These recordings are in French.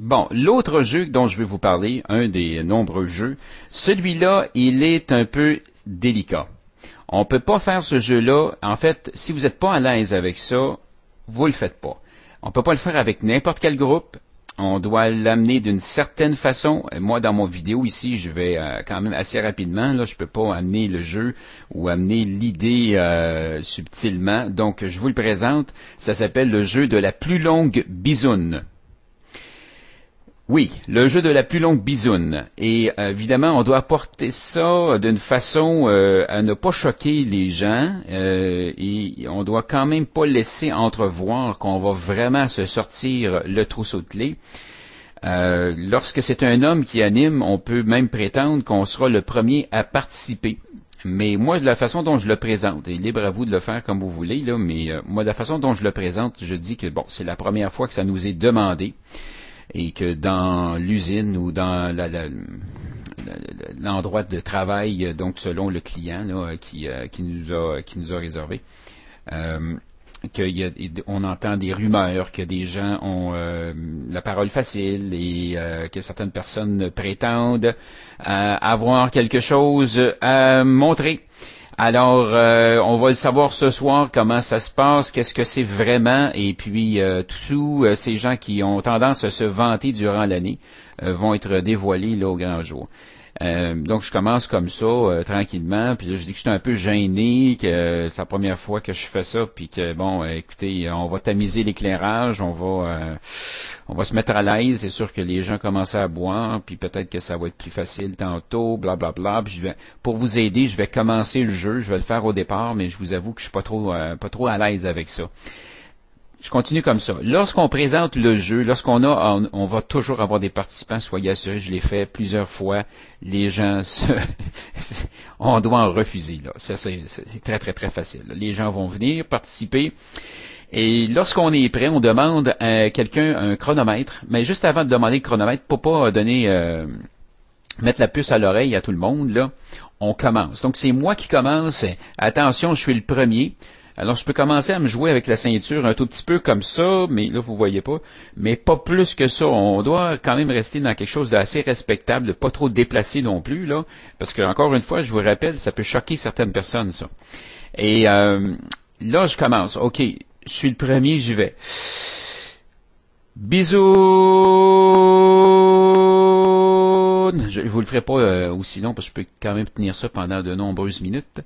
Bon, l'autre jeu dont je vais vous parler, un des nombreux jeux, celui-là, il est un peu délicat. On peut pas faire ce jeu-là. En fait, si vous n'êtes pas à l'aise avec ça, vous le faites pas. On peut pas le faire avec n'importe quel groupe. On doit l'amener d'une certaine façon. Moi, dans mon vidéo ici, je vais quand même assez rapidement. Là, je peux pas amener le jeu ou amener l'idée subtilement. Donc, je vous le présente. Ça s'appelle le jeu de la plus longue bisoune. Oui, le jeu de la plus longue bisoune. Et évidemment, on doit apporter ça d'une façon à ne pas choquer les gens et on doit quand même pas laisser entrevoir qu'on va vraiment se sortir le trousseau de clés. Lorsque c'est un homme qui anime, on peut même prétendre qu'on sera le premier à participer. Mais moi, de la façon dont je le présente, et libre à vous de le faire comme vous voulez, là, mais moi, de la façon dont je le présente, je dis que bon, c'est la première fois que ça nous est demandé. Et que dans l'usine ou dans l'endroit de travail, donc selon le client là, qui nous a réservé, on entend des rumeurs que des gens ont la parole facile et que certaines personnes prétendent avoir quelque chose à montrer. Alors, on va le savoir ce soir, comment ça se passe, qu'est-ce que c'est vraiment, et puis tous ces gens qui ont tendance à se vanter durant l'année vont être dévoilés là, au grand jour. Donc, je commence comme ça, tranquillement, puis là, je dis que je suis un peu gêné, que c'est la première fois que je fais ça, puis que, bon, écoutez, on va tamiser l'éclairage, on va se mettre à l'aise, c'est sûr que les gens commencent à boire, puis peut-être que ça va être plus facile tantôt, blablabla, puis pour vous aider, je vais commencer le jeu, je vais le faire au départ, mais je vous avoue que je suis pas trop à l'aise avec ça. Je continue comme ça. Lorsqu'on présente le jeu, on va toujours avoir des participants, soyez assurés, je l'ai fait plusieurs fois, les gens on doit en refuser, là. Ça, c'est très, très, très facile. Les gens vont venir participer. Et lorsqu'on est prêt, on demande à quelqu'un un chronomètre, mais juste avant de demander le chronomètre, pour pas mettre la puce à l'oreille à tout le monde, là, on commence. Donc c'est moi qui commence. Attention, je suis le premier. Alors, je peux commencer à me jouer avec la ceinture un tout petit peu comme ça, mais là, vous voyez pas, mais pas plus que ça. On doit quand même rester dans quelque chose d'assez respectable, de pas trop déplacé non plus, là, parce que, encore une fois, je vous rappelle, ça peut choquer certaines personnes, ça. Et là, je commence. OK, je suis le premier, j'y vais. Bisous! Je vous le ferai pas aussi long, parce que je peux quand même tenir ça pendant de nombreuses minutes.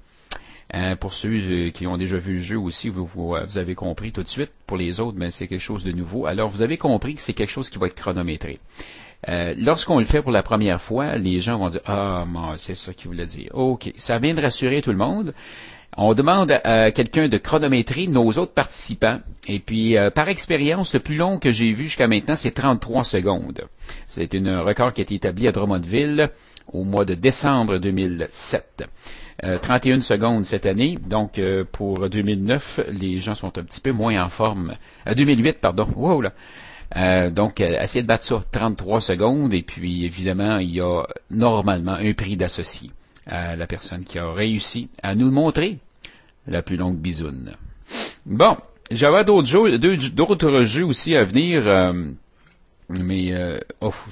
Pour ceux qui ont déjà vu le jeu aussi, vous avez compris tout de suite. Pour les autres, ben, c'est quelque chose de nouveau. Alors, vous avez compris que c'est quelque chose qui va être chronométré. Lorsqu'on le fait pour la première fois, les gens vont dire « Ah, c'est ça qu'il voulait dire. » OK, ça vient de rassurer tout le monde. On demande à quelqu'un de chronométrer nos autres participants. Et puis, par expérience, le plus long que j'ai vu jusqu'à maintenant, c'est 33 secondes. C'est un record qui a été établi à Drummondville au mois de décembre 2007. 31 secondes cette année, donc pour 2009, les gens sont un petit peu moins en forme. 2008, pardon. Wow, là. Donc, essayez de battre ça 33 secondes, et puis évidemment, il y a normalement un prix d'associé à la personne qui a réussi à nous montrer la plus longue bisoune. Bon, j'avais d'autres jeux aussi à venir, mais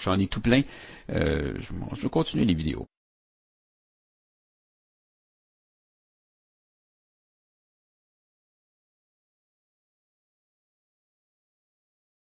j'en ai tout plein. Je continue les vidéos.